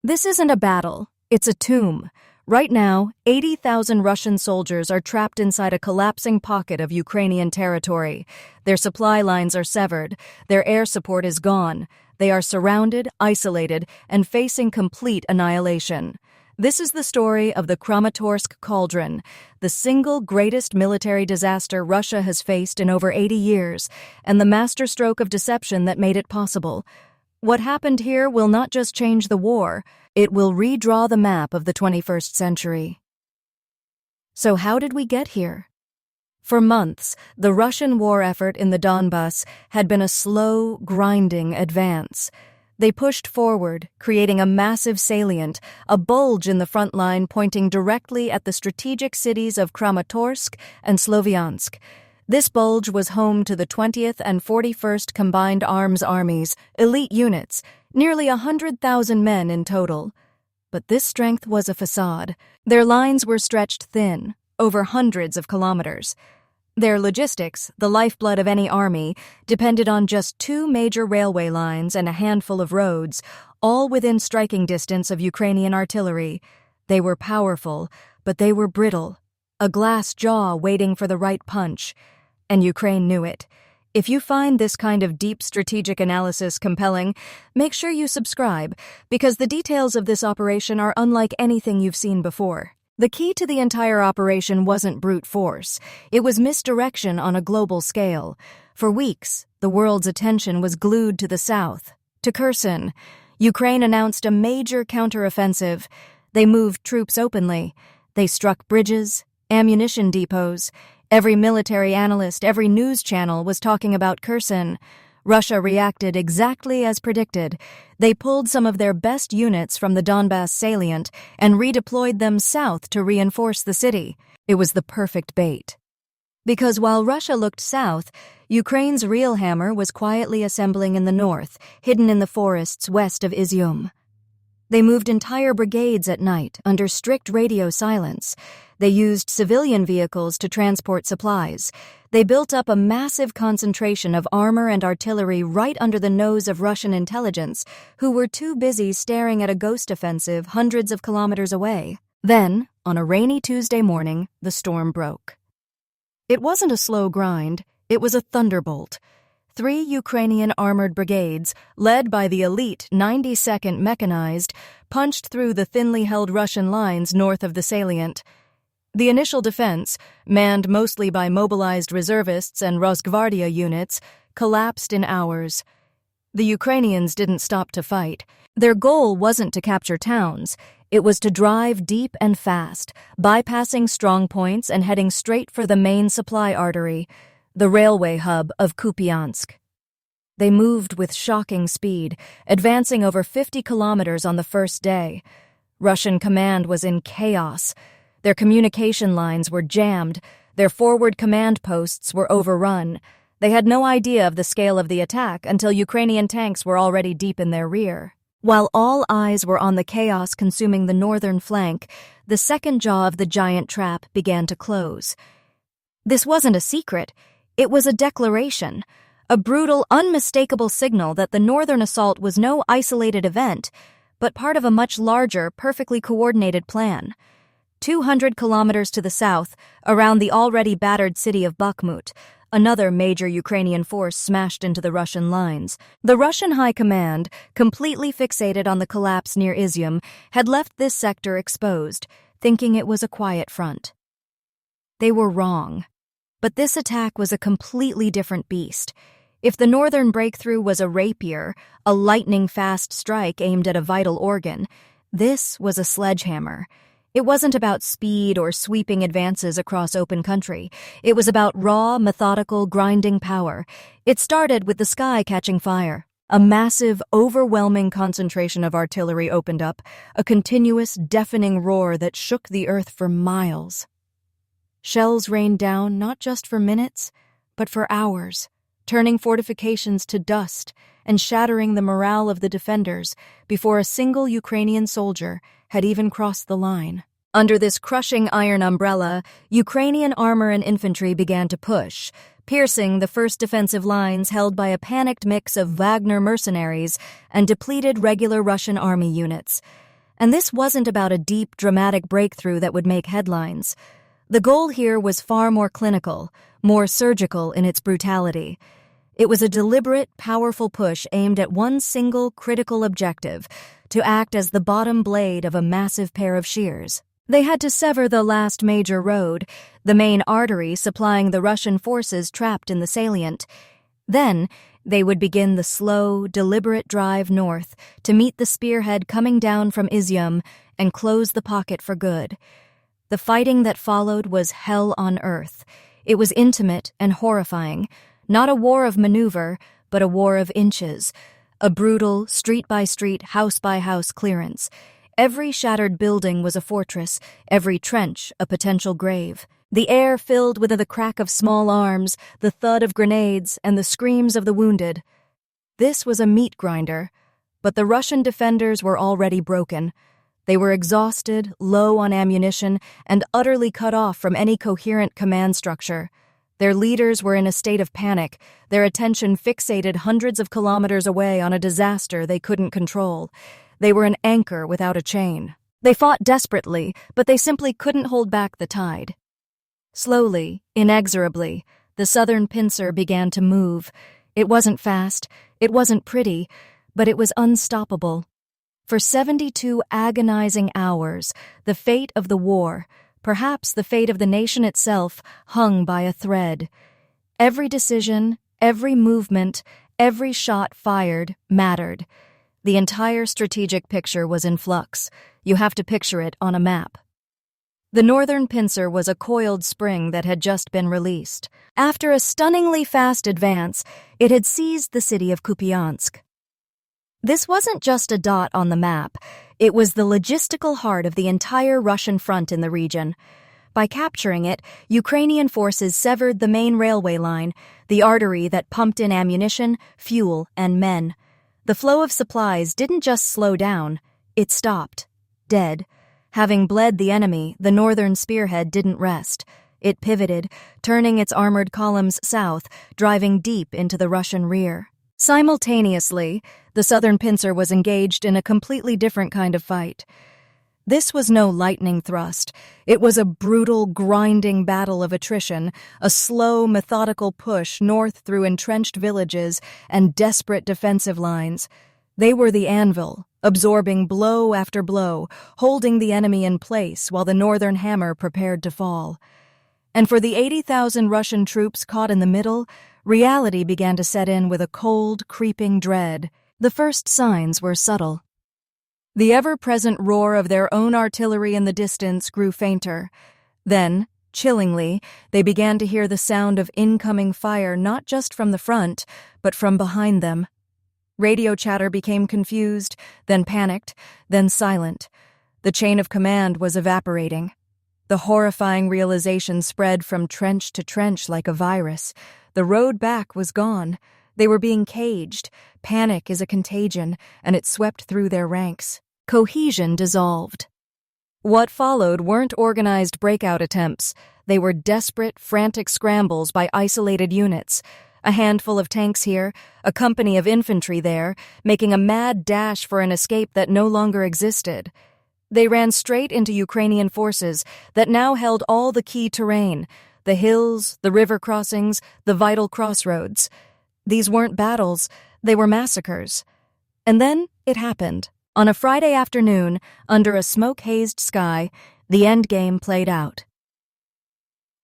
This isn't a battle, it's a tomb. Right now, 80,000 Russian soldiers are trapped inside a collapsing pocket of Ukrainian territory. Their supply lines are severed, their air support is gone. They are surrounded, isolated, and facing complete annihilation. This is the story of the Kramatorsk Cauldron, the single greatest military disaster Russia has faced in over 80 years, and the masterstroke of deception that made it possible. What happened here will not just change the war, it will redraw the map of the 21st century. So how did we get here? For months, the Russian war effort in the Donbas had been a slow, grinding advance. They pushed forward, creating a massive salient, a bulge in the front line pointing directly at the strategic cities of Kramatorsk and Sloviansk. This bulge was home to the 20th and 41st Combined Arms Armies, elite units, nearly 100,000 men in total. But this strength was a facade. Their lines were stretched thin, over hundreds of kilometers. Their logistics, the lifeblood of any army, depended on just 2 major railway lines and a handful of roads, all within striking distance of Ukrainian artillery. They were powerful, but they were brittle, a glass jaw waiting for the right punch. And Ukraine knew it. If you find this kind of deep strategic analysis compelling, make sure you subscribe, because the details of this operation are unlike anything you've seen before. The key to the entire operation wasn't brute force. It was misdirection on a global scale. For weeks, the world's attention was glued to the south, to Kherson. Ukraine announced a major counteroffensive. They moved troops openly. They struck bridges, ammunition depots. Every military analyst, every news channel was talking about Kherson. Russia reacted exactly as predicted. They pulled some of their best units from the Donbas salient and redeployed them south to reinforce the city. It was the perfect bait. Because while Russia looked south, Ukraine's real hammer was quietly assembling in the north, hidden in the forests west of Izium. They moved entire brigades at night, under strict radio silence. They used civilian vehicles to transport supplies. They built up a massive concentration of armor and artillery right under the nose of Russian intelligence, who were too busy staring at a ghost offensive hundreds of kilometers away. Then, on a rainy Tuesday morning, the storm broke. It wasn't a slow grind, it was a thunderbolt. 3 Ukrainian armored brigades, led by the elite 92nd Mechanized, punched through the thinly held Russian lines north of the salient. The initial defense, manned mostly by mobilized reservists and Rosgvardia units, collapsed in hours. The Ukrainians didn't stop to fight. Their goal wasn't to capture towns. It was to drive deep and fast, bypassing strong points and heading straight for the main supply artery, the railway hub of Kupiansk. They moved with shocking speed, advancing over 50 kilometers on the first day. Russian command was in chaos. Their communication lines were jammed. Their forward command posts were overrun. They had no idea of the scale of the attack until Ukrainian tanks were already deep in their rear. While all eyes were on the chaos consuming the northern flank, the second jaw of the giant trap began to close. This wasn't a secret. It was a declaration, a brutal, unmistakable signal that the northern assault was no isolated event, but part of a much larger, perfectly coordinated plan. 200 kilometers to the south, around the already battered city of Bakhmut, another major Ukrainian force smashed into the Russian lines. The Russian High Command, completely fixated on the collapse near Izium, had left this sector exposed, thinking it was a quiet front. They were wrong. But this attack was a completely different beast. If the northern breakthrough was a rapier, a lightning-fast strike aimed at a vital organ, this was a sledgehammer. It wasn't about speed or sweeping advances across open country. It was about raw, methodical, grinding power. It started with the sky catching fire. A massive, overwhelming concentration of artillery opened up, a continuous, deafening roar that shook the earth for miles. Shells rained down not just for minutes, but for hours, turning fortifications to dust and shattering the morale of the defenders before a single Ukrainian soldier had even crossed the line. Under this crushing iron umbrella, Ukrainian armor and infantry began to push, piercing the first defensive lines held by a panicked mix of Wagner mercenaries and depleted regular Russian army units. And this wasn't about a deep, dramatic breakthrough that would make headlines. The goal here was far more clinical, more surgical in its brutality. It was a deliberate, powerful push aimed at one single critical objective: to act as the bottom blade of a massive pair of shears. They had to sever the last major road, the main artery supplying the Russian forces trapped in the salient. Then, they would begin the slow, deliberate drive north to meet the spearhead coming down from Izium and close the pocket for good. The fighting that followed was hell on earth. It was intimate and horrifying, not a war of maneuver, but a war of inches, a brutal, street-by-street, house-by-house clearance. Every shattered building was a fortress, every trench a potential grave. The air filled with the crack of small arms, the thud of grenades, and the screams of the wounded. This was a meat grinder, but the Russian defenders were already broken. They were exhausted, low on ammunition, and utterly cut off from any coherent command structure. Their leaders were in a state of panic, their attention fixated hundreds of kilometers away on a disaster they couldn't control. They were an anchor without a chain. They fought desperately, but they simply couldn't hold back the tide. Slowly, inexorably, the southern pincer began to move. It wasn't fast, it wasn't pretty, but it was unstoppable. For 72 agonizing hours, the fate of the war, perhaps the fate of the nation itself, hung by a thread. Every decision, every movement, every shot fired mattered. The entire strategic picture was in flux. You have to picture it on a map. The northern pincer was a coiled spring that had just been released. After a stunningly fast advance, it had seized the city of Kupiansk. This wasn't just a dot on the map. It was the logistical heart of the entire Russian front in the region. By capturing it, Ukrainian forces severed the main railway line, the artery that pumped in ammunition, fuel, and men. The flow of supplies didn't just slow down, it stopped, dead. Having bled the enemy, the northern spearhead didn't rest. It pivoted, turning its armored columns south, driving deep into the Russian rear. Simultaneously, the southern pincer was engaged in a completely different kind of fight. This was no lightning thrust. It was a brutal, grinding battle of attrition, a slow, methodical push north through entrenched villages and desperate defensive lines. They were the anvil, absorbing blow after blow, holding the enemy in place while the northern hammer prepared to fall. And for the 80,000 Russian troops caught in the middle, reality began to set in with a cold, creeping dread. The first signs were subtle. The ever-present roar of their own artillery in the distance grew fainter. Then, chillingly, they began to hear the sound of incoming fire not just from the front, but from behind them. Radio chatter became confused, then panicked, then silent. The chain of command was evaporating. The horrifying realization spread from trench to trench like a virus. The road back was gone. They were being caged. Panic is a contagion, and it swept through their ranks. Cohesion dissolved. What followed weren't organized breakout attempts. They were desperate, frantic scrambles by isolated units. A handful of tanks here, a company of infantry there, making a mad dash for an escape that no longer existed. They ran straight into Ukrainian forces that now held all the key terrain, the hills, the river crossings, the vital crossroads. These weren't battles, they were massacres. And then it happened. On a Friday afternoon, under a smoke-hazed sky, the endgame played out.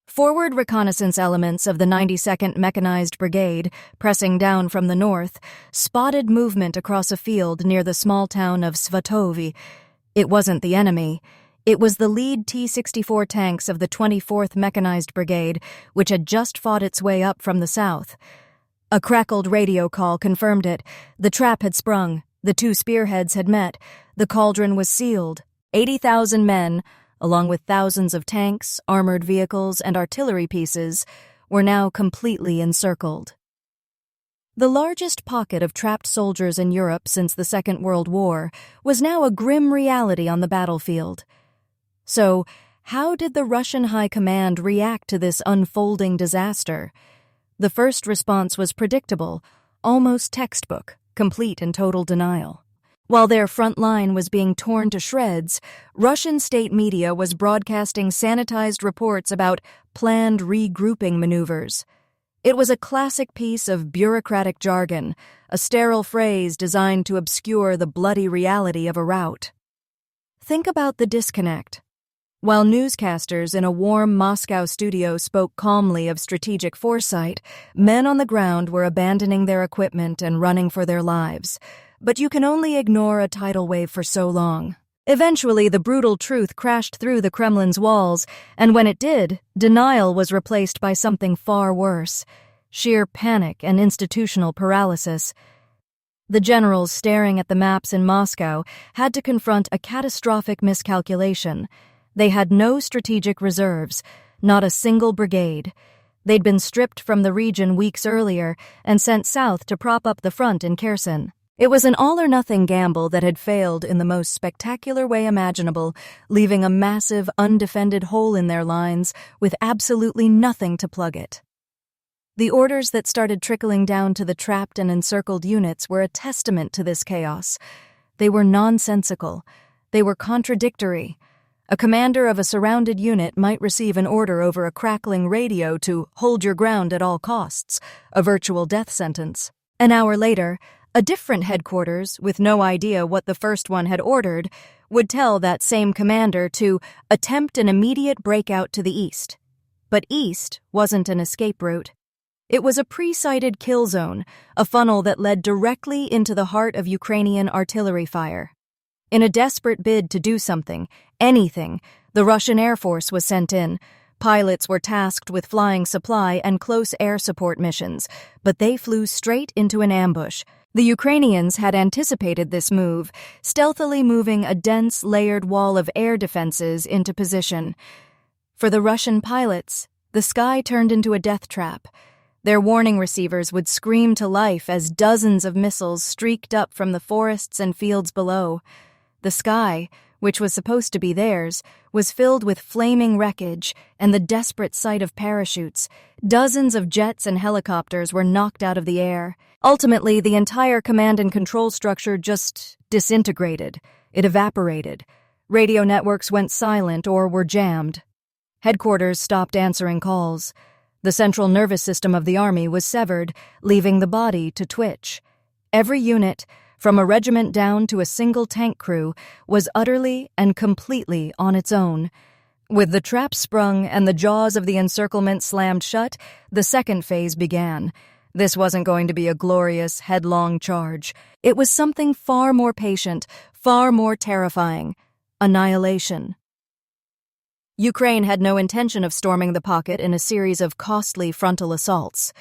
Forward reconnaissance elements of the 92nd Mechanized Brigade, pressing down from the north, spotted movement across a field near the small town of Svatovi. It wasn't the enemy. It was the lead T-64 tanks of the 24th Mechanized Brigade, which had just fought its way up from the south. A crackled radio call confirmed it. The trap had sprung. The two spearheads had met. The cauldron was sealed. 80,000 men, along with thousands of tanks, armored vehicles, and artillery pieces, were now completely encircled. The largest pocket of trapped soldiers in Europe since the Second World War was now a grim reality on the battlefield. So, how did the Russian High Command react to this unfolding disaster? The first response was predictable, almost textbook, complete and total denial. While their front line was being torn to shreds, Russian state media was broadcasting sanitized reports about planned regrouping maneuvers. It was a classic piece of bureaucratic jargon, a sterile phrase designed to obscure the bloody reality of a rout. Think about the disconnect. While newscasters in a warm Moscow studio spoke calmly of strategic foresight, men on the ground were abandoning their equipment and running for their lives. But you can only ignore a tidal wave for so long. Eventually, the brutal truth crashed through the Kremlin's walls, and when it did, denial was replaced by something far worse: sheer panic and institutional paralysis. The generals staring at the maps in Moscow had to confront a catastrophic miscalculation. They had no strategic reserves, not a single brigade. They'd been stripped from the region weeks earlier and sent south to prop up the front in Kherson. It was an all-or-nothing gamble that had failed in the most spectacular way imaginable, leaving a massive, undefended hole in their lines with absolutely nothing to plug it. The orders that started trickling down to the trapped and encircled units were a testament to this chaos. They were nonsensical. They were contradictory. A commander of a surrounded unit might receive an order over a crackling radio to hold your ground at all costs, a virtual death sentence. An hour later, a different headquarters, with no idea what the first one had ordered, would tell that same commander to attempt an immediate breakout to the east. But east wasn't an escape route. It was a pre-sighted kill zone, a funnel that led directly into the heart of Ukrainian artillery fire. In a desperate bid to do something, anything, the Russian Air Force was sent in. Pilots were tasked with flying supply and close air support missions, but they flew straight into an ambush. The Ukrainians had anticipated this move, stealthily moving a dense, layered wall of air defenses into position. For the Russian pilots, the sky turned into a death trap. Their warning receivers would scream to life as dozens of missiles streaked up from the forests and fields below. The sky, which was supposed to be theirs, was filled with flaming wreckage and the desperate sight of parachutes. Dozens of jets and helicopters were knocked out of the air. Ultimately, the entire command and control structure just disintegrated. It evaporated. Radio networks went silent or were jammed. Headquarters stopped answering calls. The central nervous system of the army was severed, leaving the body to twitch. Every unit, from a regiment down to a single tank crew, was utterly and completely on its own. With the trap sprung and the jaws of the encirclement slammed shut, the second phase began. This wasn't going to be a glorious, headlong charge. It was something far more patient, far more terrifying: annihilation. Ukraine had no intention of storming the pocket in a series of costly frontal assaults.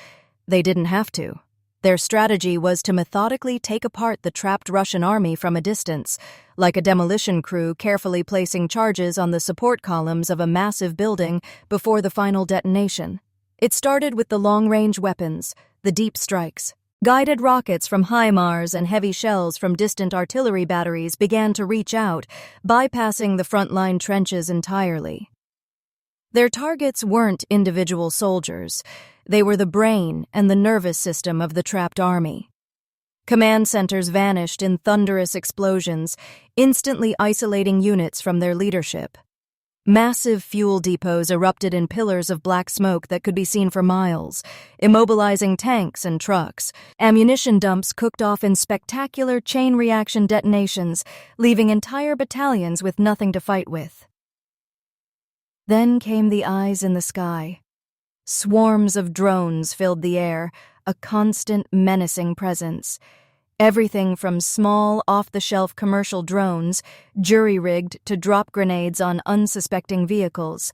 They didn't have to. Their strategy was to methodically take apart the trapped Russian army from a distance, like a demolition crew carefully placing charges on the support columns of a massive building before the final detonation. It started with the long-range weapons, the deep strikes. Guided rockets from HIMARS and heavy shells from distant artillery batteries began to reach out, bypassing the front-line trenches entirely. Their targets weren't individual soldiers. They were the brain and the nervous system of the trapped army. Command centers vanished in thunderous explosions, instantly isolating units from their leadership. Massive fuel depots erupted in pillars of black smoke that could be seen for miles, immobilizing tanks and trucks. Ammunition dumps cooked off in spectacular chain reaction detonations, leaving entire battalions with nothing to fight with. Then came the eyes in the sky. Swarms of drones filled the air, a constant, menacing presence. Everything from small, off-the-shelf commercial drones, jury-rigged to drop grenades on unsuspecting vehicles,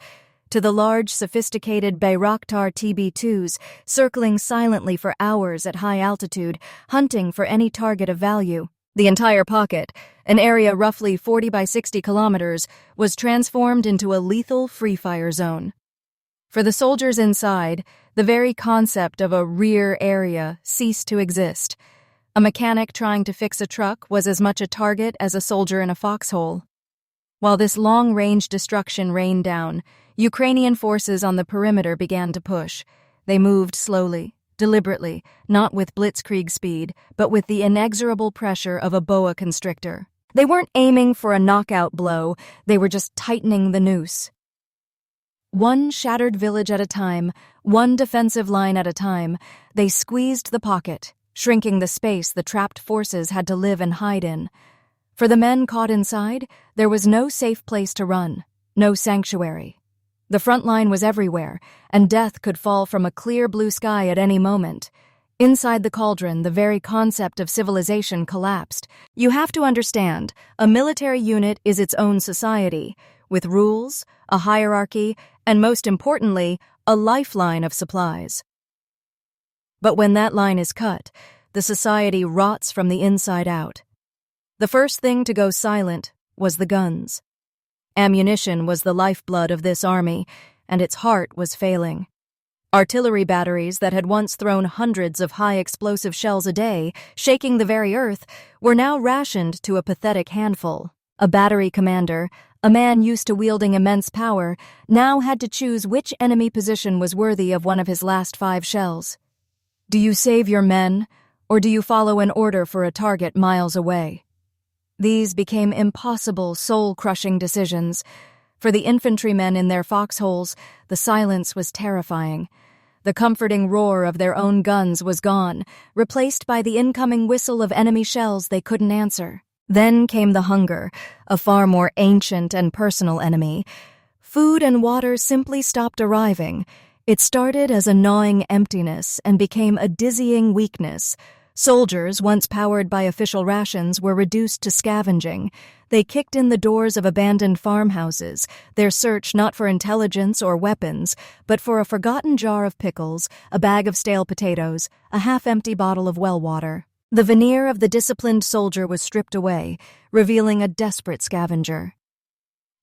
to the large, sophisticated Bayraktar TB2s circling silently for hours at high altitude, hunting for any target of value. The entire pocket, an area roughly 40 by 60 kilometers, was transformed into a lethal free-fire zone. For the soldiers inside, the very concept of a rear area ceased to exist. A mechanic trying to fix a truck was as much a target as a soldier in a foxhole. While this long-range destruction rained down, Ukrainian forces on the perimeter began to push. They moved slowly, deliberately, not with blitzkrieg speed, but with the inexorable pressure of a boa constrictor. They weren't aiming for a knockout blow, they were just tightening the noose. One shattered village at a time, one defensive line at a time, they squeezed the pocket, shrinking the space the trapped forces had to live and hide in. For the men caught inside, there was no safe place to run, no sanctuary. The front line was everywhere, and death could fall from a clear blue sky at any moment. Inside the cauldron, the very concept of civilization collapsed. You have to understand, a military unit is its own society, with rules, a hierarchy, and most importantly, a lifeline of supplies. But when that line is cut, the society rots from the inside out. The first thing to go silent was the guns. Ammunition was the lifeblood of this army, and its heart was failing. Artillery batteries that had once thrown hundreds of high-explosive shells a day, shaking the very earth, were now rationed to a pathetic handful. A battery commander, a man used to wielding immense power, now had to choose which enemy position was worthy of one of his last 5 shells. Do you save your men, or do you follow an order for a target miles away? These became impossible, soul-crushing decisions. For the infantrymen in their foxholes, the silence was terrifying. The comforting roar of their own guns was gone, replaced by the incoming whistle of enemy shells they couldn't answer. Then came the hunger, a far more ancient and personal enemy. Food and water simply stopped arriving. It started as a gnawing emptiness and became a dizzying weakness. Soldiers, once powered by official rations, were reduced to scavenging. They kicked in the doors of abandoned farmhouses, their search not for intelligence or weapons, but for a forgotten jar of pickles, a bag of stale potatoes, a half-empty bottle of well water. The veneer of the disciplined soldier was stripped away, revealing a desperate scavenger.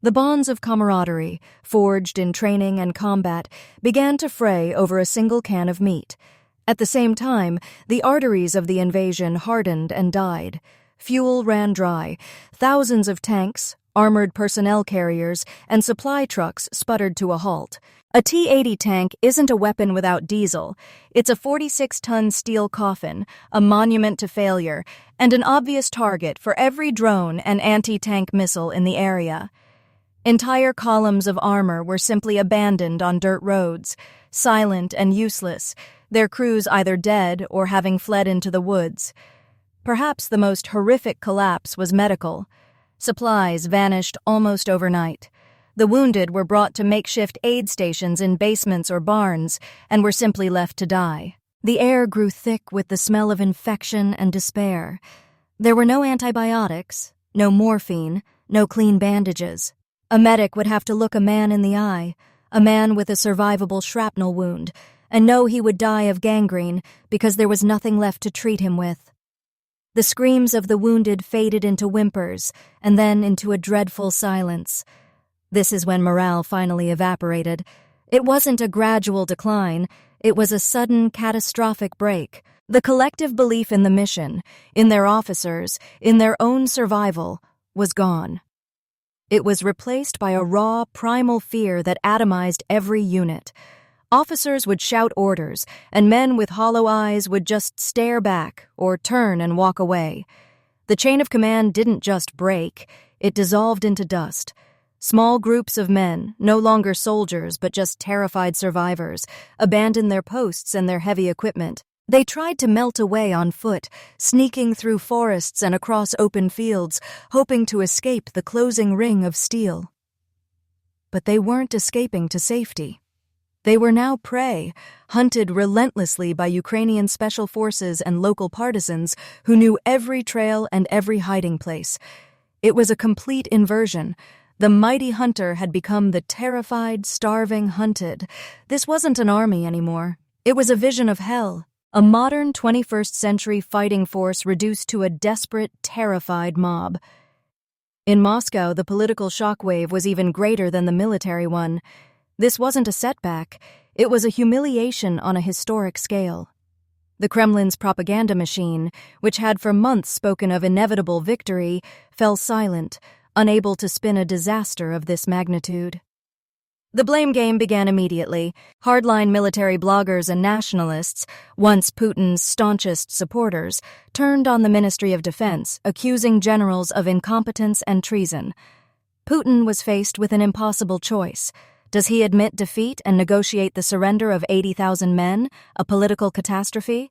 The bonds of camaraderie, forged in training and combat, began to fray over a single can of meat. At the same time, the arteries of the invasion hardened and died. Fuel ran dry. Thousands of tanks, armored personnel carriers, and supply trucks sputtered to a halt. A T-80 tank isn't a weapon without diesel. It's a 46-ton steel coffin, a monument to failure, and an obvious target for every drone and anti-tank missile in the area. Entire columns of armor were simply abandoned on dirt roads, silent and useless, their crews either dead or having fled into the woods. Perhaps the most horrific collapse was medical. Supplies vanished almost overnight. The wounded were brought to makeshift aid stations in basements or barns and were simply left to die. The air grew thick with the smell of infection and despair. There were no antibiotics, no morphine, no clean bandages. A medic would have to look a man in the eye, a man with a survivable shrapnel wound, and know he would die of gangrene because there was nothing left to treat him with. The screams of the wounded faded into whimpers and then into a dreadful silence. This is when morale finally evaporated. It wasn't a gradual decline, it was a sudden, catastrophic break. The collective belief in the mission, in their officers, in their own survival, was gone. It was replaced by a raw, primal fear that atomized every unit. Officers would shout orders, and men with hollow eyes would just stare back or turn and walk away. The chain of command didn't just break, it dissolved into dust. Small groups of men, no longer soldiers but just terrified survivors, abandoned their posts and their heavy equipment. They tried to melt away on foot, sneaking through forests and across open fields, hoping to escape the closing ring of steel. But they weren't escaping to safety. They were now prey, hunted relentlessly by Ukrainian special forces and local partisans who knew every trail and every hiding place. It was a complete inversion. The mighty hunter had become the terrified, starving hunted. This wasn't an army anymore. It was a vision of hell. A modern 21st century fighting force reduced to a desperate, terrified mob. In Moscow, the political shockwave was even greater than the military one. This wasn't a setback, it was a humiliation on a historic scale. The Kremlin's propaganda machine, which had for months spoken of inevitable victory, fell silent, unable to spin a disaster of this magnitude. The blame game began immediately. Hardline military bloggers and nationalists, once Putin's staunchest supporters, turned on the Ministry of Defense, accusing generals of incompetence and treason. Putin was faced with an impossible choice. Does he admit defeat and negotiate the surrender of 80,000 men, a political catastrophe?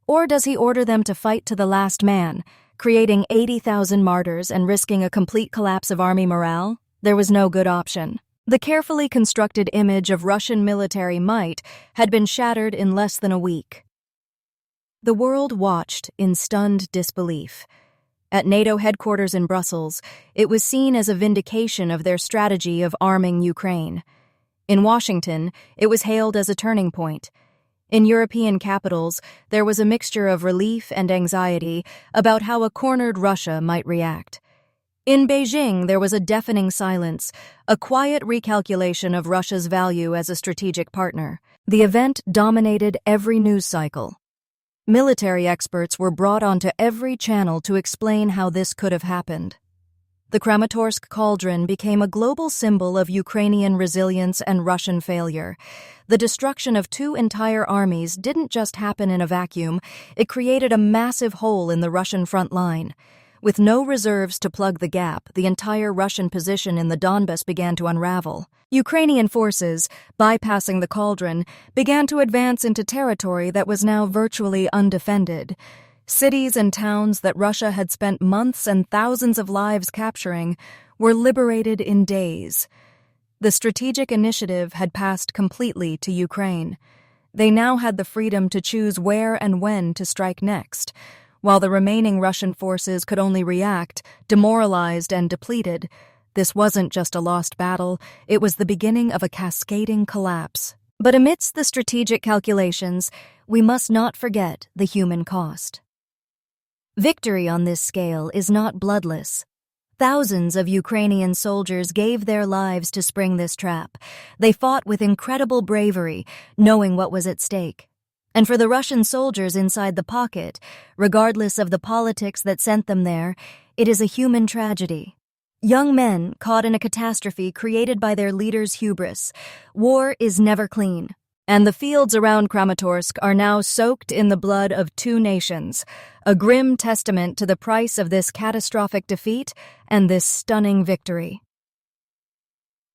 Or does he order them to fight to the last man, creating 80,000 martyrs and risking a complete collapse of army morale? There was no good option. The carefully constructed image of Russian military might had been shattered in less than a week. The world watched in stunned disbelief. At NATO headquarters in Brussels, it was seen as a vindication of their strategy of arming Ukraine. In Washington, it was hailed as a turning point. In European capitals, there was a mixture of relief and anxiety about how a cornered Russia might react. In Beijing, there was a deafening silence, a quiet recalculation of Russia's value as a strategic partner. The event dominated every news cycle. Military experts were brought onto every channel to explain how this could have happened. The Kramatorsk cauldron became a global symbol of Ukrainian resilience and Russian failure. The destruction of two entire armies didn't just happen in a vacuum, it created a massive hole in the Russian front line. With no reserves to plug the gap, the entire Russian position in the Donbas began to unravel. Ukrainian forces, bypassing the cauldron, began to advance into territory that was now virtually undefended. Cities and towns that Russia had spent months and thousands of lives capturing were liberated in days. The strategic initiative had passed completely to Ukraine. They now had the freedom to choose where and when to strike next. While the remaining Russian forces could only react, demoralized and depleted, this wasn't just a lost battle, it was the beginning of a cascading collapse. But amidst the strategic calculations, we must not forget the human cost. Victory on this scale is not bloodless. Thousands of Ukrainian soldiers gave their lives to spring this trap. They fought with incredible bravery, knowing what was at stake. And for the Russian soldiers inside the pocket, regardless of the politics that sent them there, it is a human tragedy. Young men caught in a catastrophe created by their leaders' hubris. War is never clean, and the fields around Kramatorsk are now soaked in the blood of two nations, a grim testament to the price of this catastrophic defeat and this stunning victory.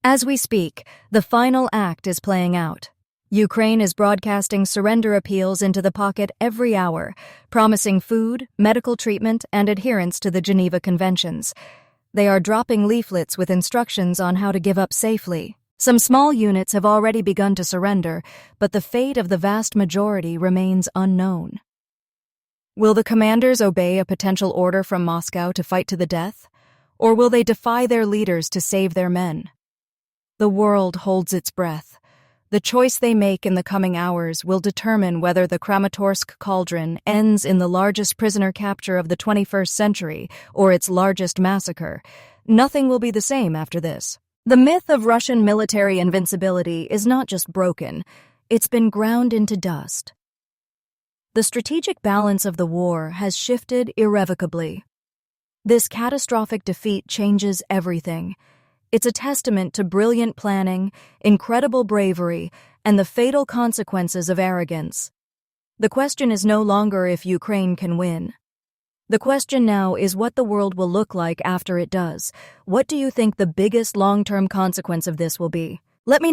As we speak, the final act is playing out. Ukraine is broadcasting surrender appeals into the pocket every hour, promising food, medical treatment, and adherence to the Geneva Conventions. They are dropping leaflets with instructions on how to give up safely. Some small units have already begun to surrender, but the fate of the vast majority remains unknown. Will the commanders obey a potential order from Moscow to fight to the death? Or will they defy their leaders to save their men? The world holds its breath. The choice they make in the coming hours will determine whether the Kramatorsk cauldron ends in the largest prisoner capture of the 21st century or its largest massacre. Nothing will be the same after this. The myth of Russian military invincibility is not just broken, it's been ground into dust. The strategic balance of the war has shifted irrevocably. This catastrophic defeat changes everything. It's a testament to brilliant planning, incredible bravery, and the fatal consequences of arrogance. The question is no longer if Ukraine can win. The question now is what the world will look like after it does. What do you think the biggest long-term consequence of this will be? Let me know.